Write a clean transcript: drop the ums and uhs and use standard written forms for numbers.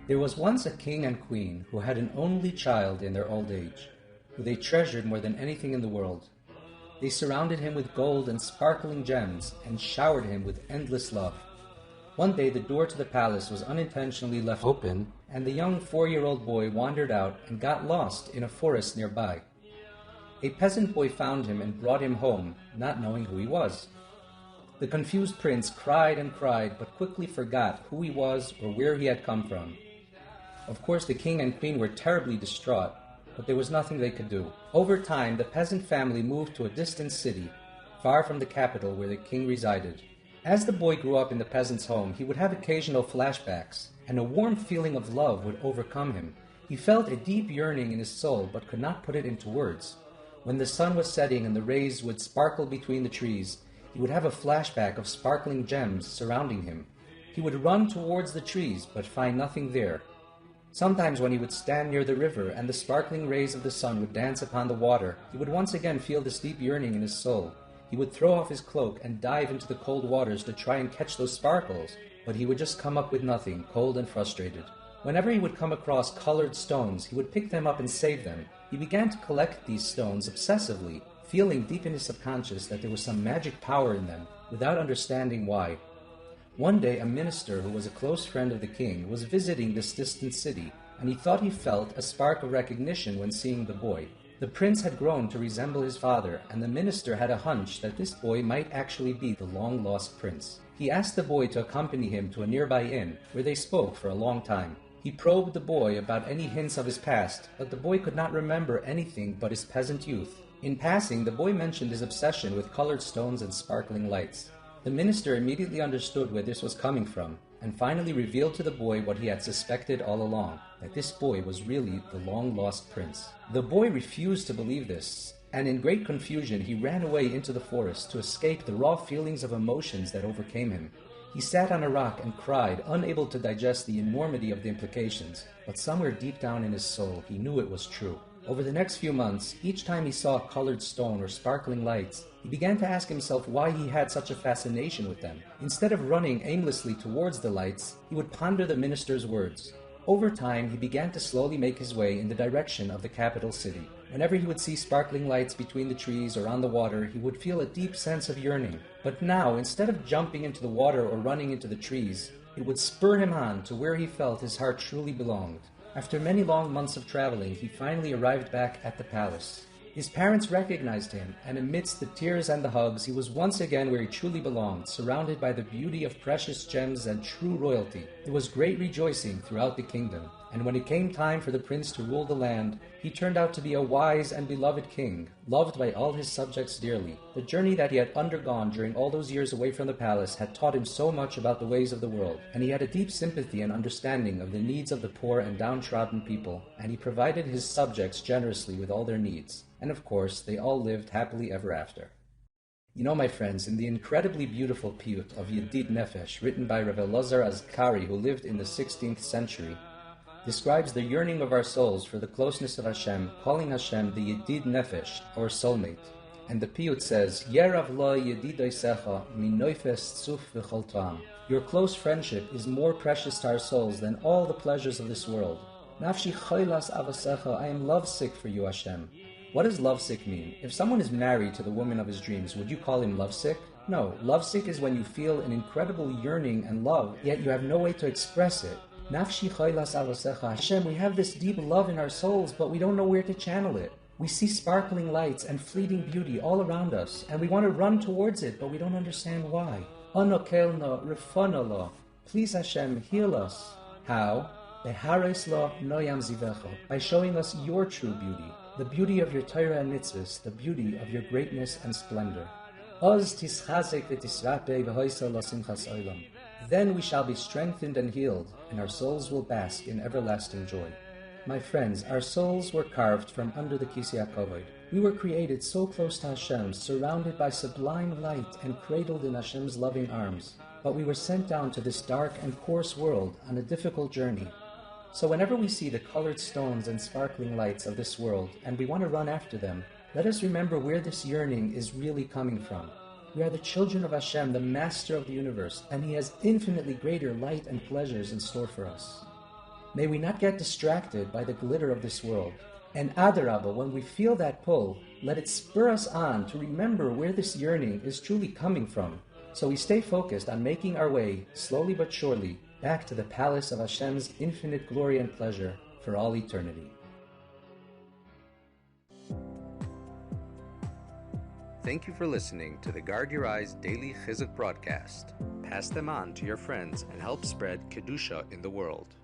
There was once a king and queen who had an only child in their old age, who they treasured more than anything in the world. They surrounded him with gold and sparkling gems and showered him with endless love. One day the door to the palace was unintentionally left open, and the young 4-year-old boy wandered out and got lost in a forest nearby. A peasant boy found him and brought him home, not knowing who he was. The confused prince cried and cried, but quickly forgot who he was or where he had come from. Of course, the king and queen were terribly distraught, but there was nothing they could do. Over time, the peasant family moved to a distant city, far from the capital where the king resided. As the boy grew up in the peasant's home, he would have occasional flashbacks, and a warm feeling of love would overcome him. He felt a deep yearning in his soul, but could not put it into words. When the sun was setting and the rays would sparkle between the trees, he would have a flashback of sparkling gems surrounding him. He would run towards the trees, but find nothing there. Sometimes when he would stand near the river and the sparkling rays of the sun would dance upon the water, he would once again feel this deep yearning in his soul. He would throw off his cloak and dive into the cold waters to try and catch those sparkles, but he would just come up with nothing, cold and frustrated. Whenever he would come across colored stones, he would pick them up and save them. He began to collect these stones obsessively, feeling deep in his subconscious that there was some magic power in them, without understanding why. One day, a minister who was a close friend of the king was visiting this distant city, and he thought he felt a spark of recognition when seeing the boy. The prince had grown to resemble his father, and the minister had a hunch that this boy might actually be the long-lost prince. He asked the boy to accompany him to a nearby inn, where they spoke for a long time. He probed the boy about any hints of his past, but the boy could not remember anything but his peasant youth. In passing, the boy mentioned his obsession with colored stones and sparkling lights. The minister immediately understood where this was coming from, and finally revealed to the boy what he had suspected all along, that this boy was really the long-lost prince. The boy refused to believe this, and in great confusion he ran away into the forest to escape the raw feelings of emotions that overcame him. He sat on a rock and cried, unable to digest the enormity of the implications, but somewhere deep down in his soul he knew it was true. Over the next few months, each time he saw a colored stone or sparkling lights, he began to ask himself why he had such a fascination with them. Instead of running aimlessly towards the lights, he would ponder the minister's words. Over time, he began to slowly make his way in the direction of the capital city. Whenever he would see sparkling lights between the trees or on the water, he would feel a deep sense of yearning. But now, instead of jumping into the water or running into the trees, it would spur him on to where he felt his heart truly belonged. After many long months of traveling, he finally arrived back at the palace. His parents recognized him, and amidst the tears and the hugs, he was once again where he truly belonged, surrounded by the beauty of precious gems and true royalty. There was great rejoicing throughout the kingdom, and when it came time for the prince to rule the land, he turned out to be a wise and beloved king, loved by all his subjects dearly. The journey that he had undergone during all those years away from the palace had taught him so much about the ways of the world, and he had a deep sympathy and understanding of the needs of the poor and downtrodden people, and he provided his subjects generously with all their needs. And of course, they all lived happily ever after. You know, my friends, in the incredibly beautiful piyut of Yedid Nefesh, written by Rav Elazar Azkari, who lived in the 16th century, describes the yearning of our souls for the closeness of Hashem, calling Hashem the Yedid Nefesh, our soulmate. And the piyut says, Yerav lo yedidoisecha minoifes tzuf v'chol ta'am. Your close friendship is more precious to our souls than all the pleasures of this world. Nafshi choilas avasecha, I am lovesick for you, Hashem. What does lovesick mean? If someone is married to the woman of his dreams, would you call him lovesick? No, lovesick is when you feel an incredible yearning and love, yet you have no way to express it. Nafshi choilas avasecha. Hashem, we have this deep love in our souls, but we don't know where to channel it. We see sparkling lights and fleeting beauty all around us, and we want to run towards it, but we don't understand why. Anokelno refonolo. Please, Hashem, heal us. How? By showing us your true beauty, the beauty of your Torah and mitzvahs, the beauty of your greatness and splendor. Then we shall be strengthened and healed, and our souls will bask in everlasting joy. My friends, our souls were carved from under the Kisei HaKavod. We were created so close to Hashem, surrounded by sublime light and cradled in Hashem's loving arms. But we were sent down to this dark and coarse world on a difficult journey. So whenever we see the colored stones and sparkling lights of this world, and we want to run after them, let us remember where this yearning is really coming from. We are the children of Hashem, the master of the universe, and He has infinitely greater light and pleasures in store for us. May we not get distracted by the glitter of this world. And Adarabba, when we feel that pull, let it spur us on to remember where this yearning is truly coming from, so we stay focused on making our way, slowly but surely, back to the palace of Hashem's infinite glory and pleasure for all eternity. Thank you for listening to the Guard Your Eyes Daily Chizuk broadcast. Pass them on to your friends and help spread Kedusha in the world.